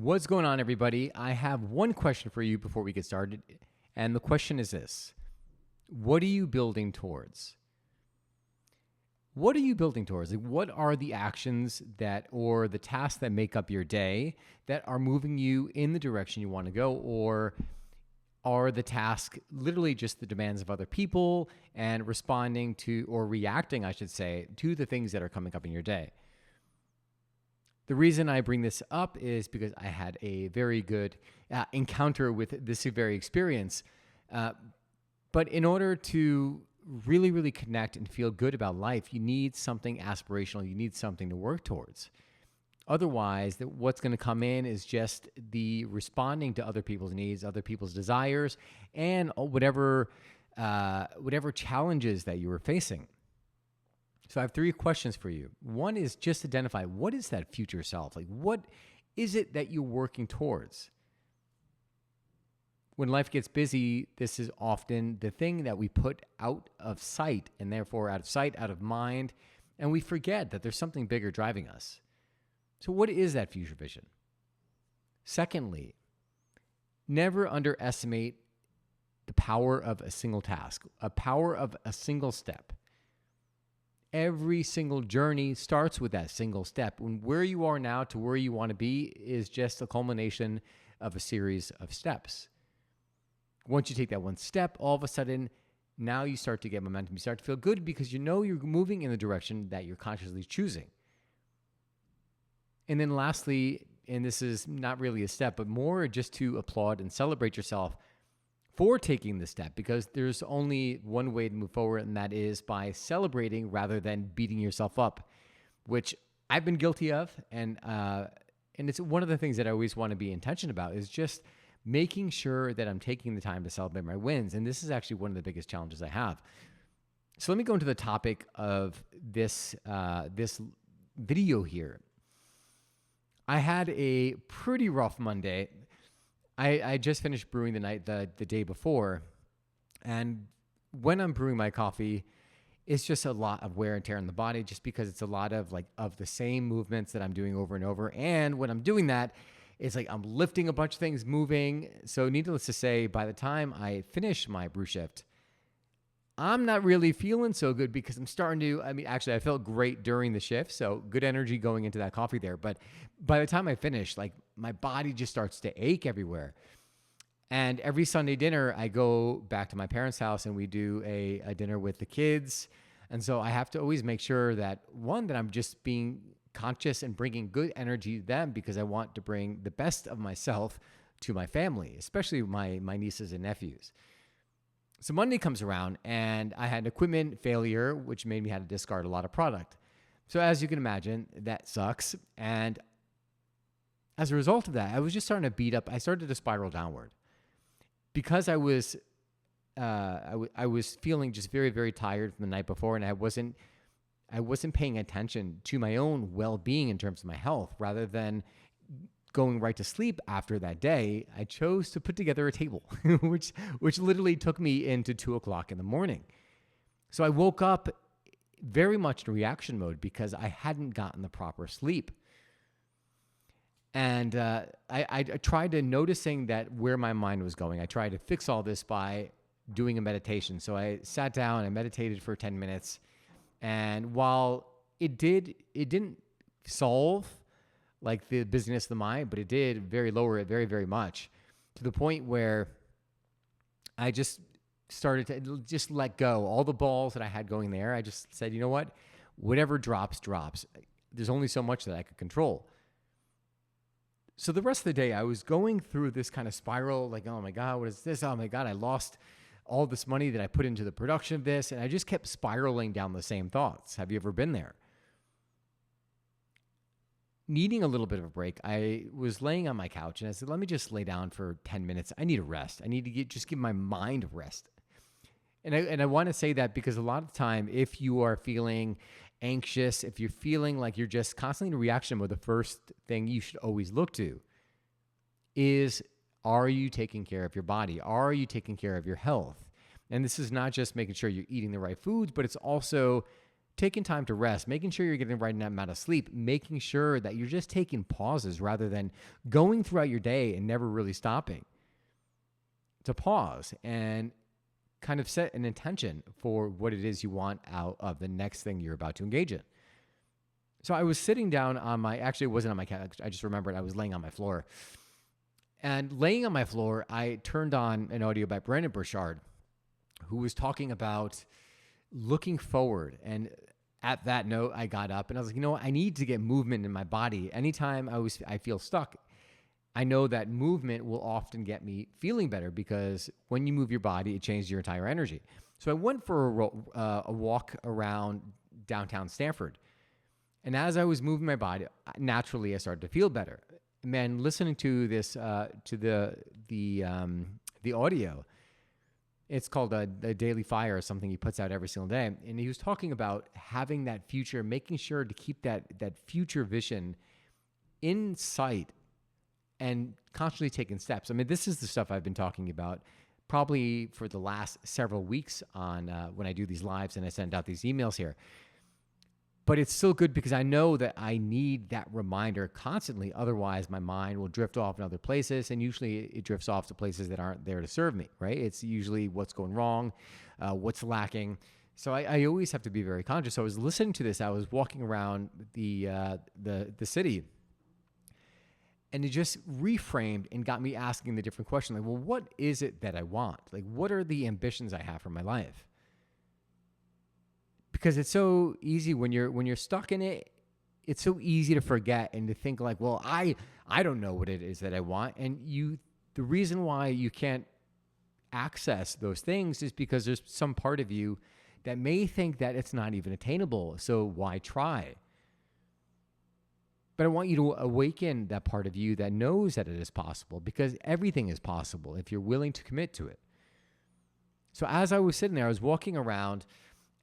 What's going on, everybody? I have one question for you before we get started. And the question is this: what are you building towards? What are you building towards? Like, what are the actions or the tasks that make up your day that are moving you in the direction you want to go? Or are the tasks literally just the demands of other people and responding to, or reacting, I should say, to the things that are coming up in your day? The reason I bring this up is because I had a very good encounter with this very experience. But in order to really, really connect and feel good about life, you need something aspirational. You need something to work towards. Otherwise, what's going to come in is just the responding to other people's needs, other people's desires, and whatever challenges that you were facing. So I have 3 questions for you. One is just identify, what is that future self? Like, what is it that you're working towards? When life gets busy, this is often the thing that we put out of sight, and therefore out of sight, out of mind, and we forget that there's something bigger driving us. So what is that future vision? Secondly, never underestimate the power of a single task, a power of a single step. Every single journey starts with that single step. When where you are now to where you want to be is just a culmination of a series of steps. Once you take that one step, all of a sudden, now you start to get momentum. You start to feel good because you know you're moving in the direction that you're consciously choosing. And then lastly, and this is not really a step, but more just to applaud and celebrate yourself for taking the step, because there's only one way to move forward, and that is by celebrating rather than beating yourself up, which I've been guilty of. And it's one of the things that I always want to be intentional about is just making sure that I'm taking the time to celebrate my wins. And this is actually one of the biggest challenges I have. So let me go into the topic of this video here. I had a pretty rough Monday. I just finished brewing the day before. And when I'm brewing my coffee, it's just a lot of wear and tear on the body, just because it's a lot of the same movements that I'm doing over and over. And when I'm doing that, it's like I'm lifting a bunch of things, moving. So needless to say, by the time I finish my brew shift, I'm not really feeling so good, because I'm starting to, actually I felt great during the shift. So good energy going into that coffee there. But by the time I finish, my body just starts to ache everywhere. And every Sunday dinner, I go back to my parents' house and we do a dinner with the kids. And so I have to always make sure that, one, that I'm just being conscious and bringing good energy to them, because I want to bring the best of myself to my family, especially my nieces and nephews. So Monday comes around and I had an equipment failure, which made me have to discard a lot of product. So as you can imagine, that sucks. And as a result of that, I was just starting to beat up. I started to spiral downward because I was feeling just very, very tired from the night before, and I wasn't paying attention to my own well-being in terms of my health. Rather than going right to sleep after that day, I chose to put together a table, which literally took me into 2:00 in the morning. So I woke up very much in reaction mode because I hadn't gotten the proper sleep. And I tried to noticing that where my mind was going. I tried to fix all this by doing a meditation. So I sat down, I meditated for 10 minutes. And while it didn't solve the busyness of the mind, but it did lower it very, very much, to the point where I just started to just let go all the balls that I had going there. I just said, you know what, whatever drops. There's only so much that I could control. So the rest of the day, I was going through this kind of spiral, oh my God, what is this? Oh my God, I lost all this money that I put into the production of this. And I just kept spiraling down the same thoughts. Have you ever been there? Needing a little bit of a break, I was laying on my couch and I said, let me just lay down for 10 minutes. I need a rest. I need to just give my mind a rest. And I want to say that because a lot of the time, if you are feeling anxious, if you're feeling like you're just constantly in reaction mode, the first thing you should always look to is, are you taking care of your body? Are you taking care of your health? And this is not just making sure you're eating the right foods, but it's also taking time to rest, making sure you're getting the right amount of sleep, making sure that you're just taking pauses rather than going throughout your day and never really stopping to pause and kind of set an intention for what it is you want out of the next thing you're about to engage in. So I was sitting down on actually it wasn't on my couch. I just remembered I was laying on my floor. And laying on my floor, I turned on an audio by Brendon Burchard, who was talking about looking forward. And at that note, I got up and I was like, I need to get movement in my body. Anytime I feel stuck, I know that movement will often get me feeling better, because when you move your body, it changes your entire energy. So I went for a walk around downtown Stanford. And as I was moving my body, naturally I started to feel better. Man, listening to this, to the audio, it's called a Daily Fire, something he puts out every single day. And he was talking about having that future, making sure to keep that future vision in sight and constantly taking steps. I mean, this is the stuff I've been talking about probably for the last several weeks on when I do these lives and I send out these emails here. But it's still good because I know that I need that reminder constantly. Otherwise, my mind will drift off in other places, and usually it drifts off to places that aren't there to serve me, right? It's usually what's going wrong, what's lacking. So I always have to be very conscious. So I was listening to this. I was walking around the city, and it just reframed and got me asking the different question, like, well, what is it that I want? Like, what are the ambitions I have for my life? Because it's so easy when you're stuck in it, it's so easy to forget and to think like, well, I don't know what it is that I want. And the reason why you can't access those things is because there's some part of you that may think that it's not even attainable. So why try? But I want you to awaken that part of you that knows that it is possible, because everything is possible if you're willing to commit to it. So as I was sitting there, I was walking around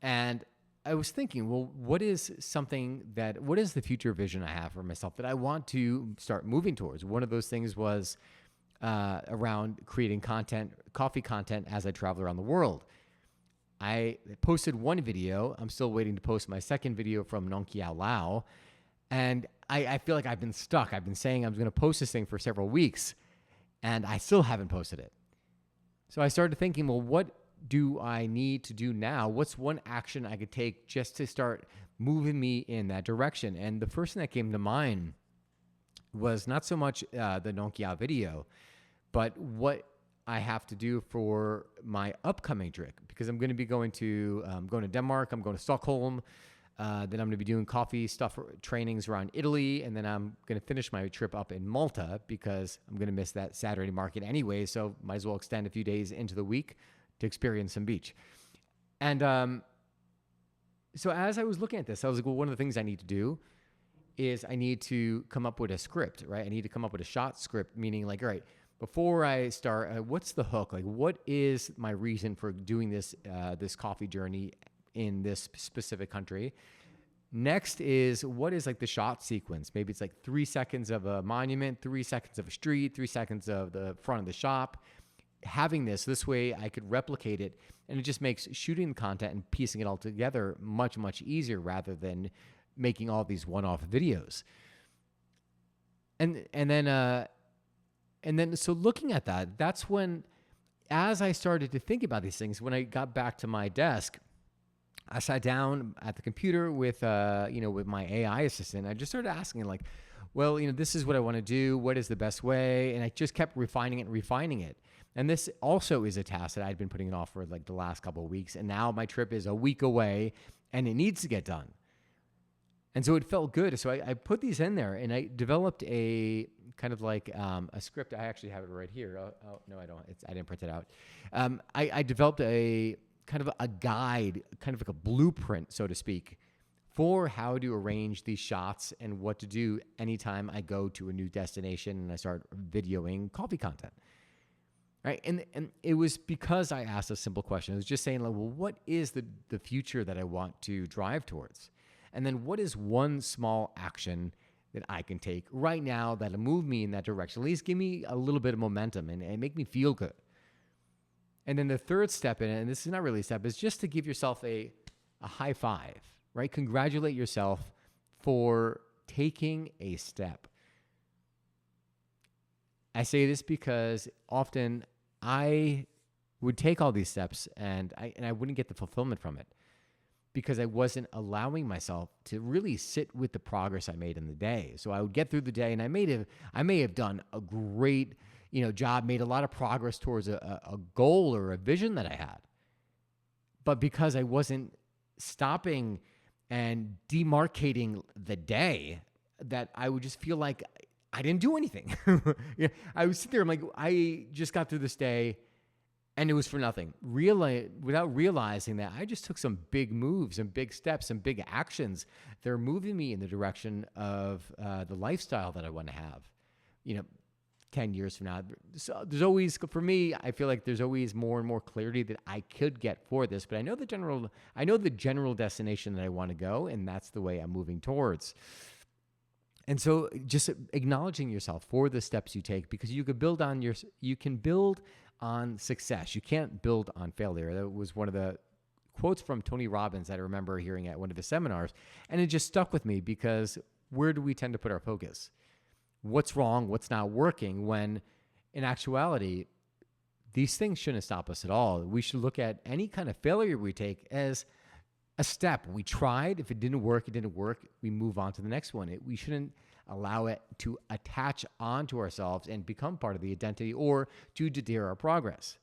and I was thinking, well, what is the future vision I have for myself that I want to start moving towards? One of those things was around creating coffee content as I travel around the world. I posted one video. I'm still waiting to post my second video from Nong Kia Lao. And I feel like I've been stuck. I've been saying I'm going to post this thing for several weeks, and I still haven't posted it. So I started thinking, well, what do I need to do now? What's one action I could take just to start moving me in that direction? And the first thing that came to mind was not so much the Nong Kia video, but what I have to do for my upcoming trip, because I'm going to be going to Denmark. I'm going to Stockholm. Then I'm going to be doing coffee stuff trainings around Italy, and then I'm going to finish my trip up in Malta because I'm going to miss that Saturday market anyway. So might as well extend a few days into the week to experience some beach. And so as I was looking at this, I was like, well, one of the things I need to do is I need to come up with a script, right? I need to come up with a shot script, meaning like, all right, before I start, what's the hook? Like, what is my reason for doing this coffee journey in this specific country? Next is, what is like the shot sequence? Maybe it's like 3 seconds of a monument, 3 seconds of a street, 3 seconds of the front of the shop. Having this way I could replicate it, and it just makes shooting the content and piecing it all together much, much easier rather than making all these one-off videos. And then so looking at that, that's when, as I started to think about these things, when I got back to my desk, I sat down at the computer with my AI assistant. I just started asking like, well, this is what I want to do. What is the best way? And I just kept refining it. And this also is a task that I'd been putting it off for like the last couple of weeks. And now my trip is a week away and it needs to get done. And so it felt good. So I put these in there and I developed a kind of like a script. I actually have it right here. Oh no, I don't. I didn't print it out. I developed a kind of a guide, kind of like a blueprint, so to speak, for how to arrange these shots and what to do anytime I go to a new destination and I start videoing coffee content. Right. And it was because I asked a simple question. It was just saying, like, well, what is the future that I want to drive towards? And then what is one small action that I can take right now that'll move me in that direction? At least give me a little bit of momentum and make me feel good. And then the third step in it, and this is not really a step, is just to give yourself a high five, right? Congratulate yourself for taking a step. I say this because often I would take all these steps and I wouldn't get the fulfillment from it because I wasn't allowing myself to really sit with the progress I made in the day. So I would get through the day and I may have done a great, job, made a lot of progress towards a goal or a vision that I had. But because I wasn't stopping and demarcating the day, that I would just feel like I didn't do anything. I would sit there, I'm like, I just got through this day and it was for nothing. Without realizing that I just took some big moves and big steps and big actions that are moving me in the direction of the lifestyle that I want to have, 10 years from now. So there's always, for me, I feel like there's always more and more clarity that I could get for this, but I know the general destination that I want to go, and that's the way I'm moving towards. And so just acknowledging yourself for the steps you take, because you can build on success. You can't build on failure. That was one of the quotes from Tony Robbins that I remember hearing at one of the seminars. And it just stuck with me because where do we tend to put our focus? What's wrong? What's not working? When in actuality, these things shouldn't stop us at all. We should look at any kind of failure we take as a step. We tried. If it didn't work, it didn't work. We move on to the next one. We shouldn't allow it to attach onto ourselves and become part of the identity or to deter our progress.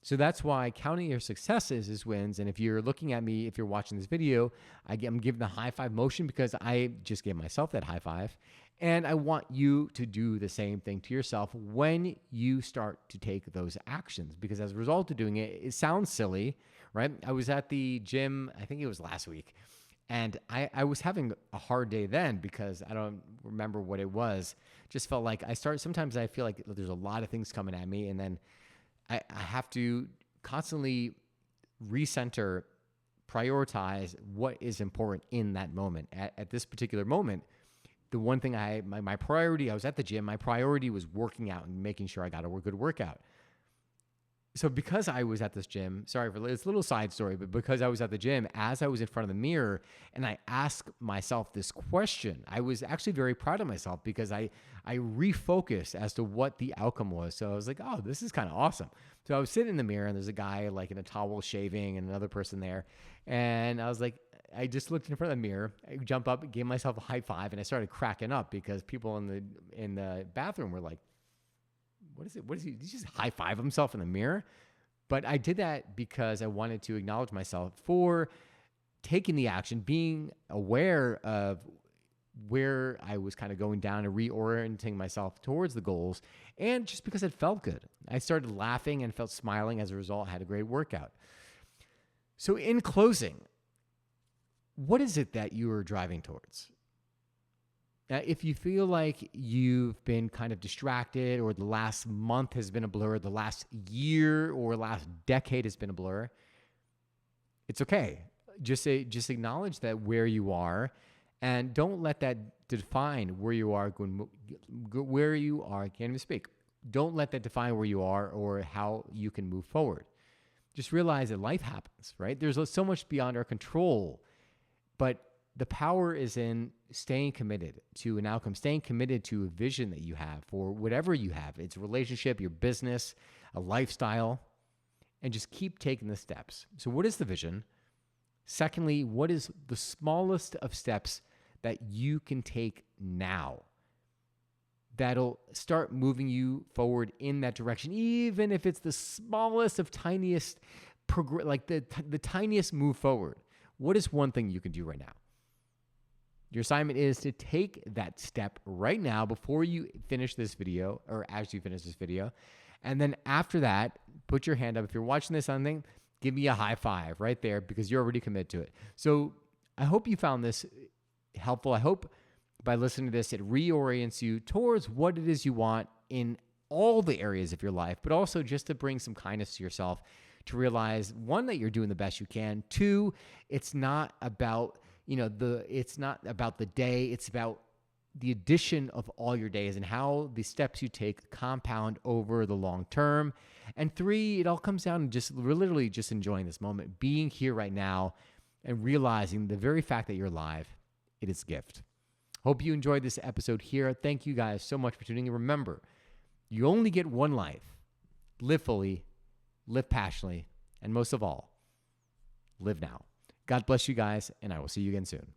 So that's why counting your successes is wins. And if you're looking at me, if you're watching this video, I'm giving the high five motion because I just gave myself that high five. And I want you to do the same thing to yourself when you start to take those actions, because as a result of doing it, it sounds silly, right? I was at the gym, I think it was last week, and I was having a hard day then because I don't remember what it was. Just felt like sometimes I feel like there's a lot of things coming at me, and then I have to constantly recenter, prioritize what is important in that moment. At this particular moment, the one thing my priority, I was at the gym, my priority was working out and making sure I got a good workout. So because I was at this gym, sorry for this little side story, but because I was at the gym, as I was in front of the mirror and I asked myself this question, I was actually very proud of myself because I refocused as to what the outcome was. So I was like, oh, this is kind of awesome. So I was sitting in the mirror and there's a guy like in a towel shaving and another person there. And I was like, I just looked in front of the mirror, I jump up, gave myself a high five, and I started cracking up because people in the bathroom were like, what is it? What is he? Did he just high five himself in the mirror? But I did that because I wanted to acknowledge myself for taking the action, being aware of where I was kind of going down and reorienting myself towards the goals. And just because it felt good, I started laughing and felt smiling as a result. I had a great workout. So in closing, what is it that you are driving towards? If you feel like you've been kind of distracted, or the last month has been a blur, the last year or last decade has been a blur, it's okay. Just acknowledge that where you are, and don't let that define where you are. Where you are, I can't even speak. Don't let that define where you are or how you can move forward. Just realize that life happens, right? There's so much beyond our control, but the power is in staying committed to an outcome, staying committed to a vision that you have for whatever you have. It's a relationship, your business, a lifestyle, and just keep taking the steps. So what is the vision? Secondly, what is the smallest of steps that you can take now that'll start moving you forward in that direction, even if it's the smallest of tiniest, like the tiniest move forward? What is one thing you can do right now? Your assignment is to take that step right now before you finish this video, or as you finish this video. And then after that, put your hand up. If you're watching this on thing, give me a high five right there because you're already committed to it. So I hope you found this helpful. I hope by listening to this, it reorients you towards what it is you want in all the areas of your life, but also just to bring some kindness to yourself, to realize, one, that you're doing the best you can. Two, it's not about it's not about the day. It's about the addition of all your days and how the steps you take compound over the long term. And three, it all comes down to just literally just enjoying this moment, being here right now, and realizing the very fact that you're alive, it is a gift. Hope you enjoyed this episode here. Thank you guys so much for tuning in. Remember, you only get one life. Live fully, live passionately, and most of all, live now. God bless you guys, and I will see you again soon.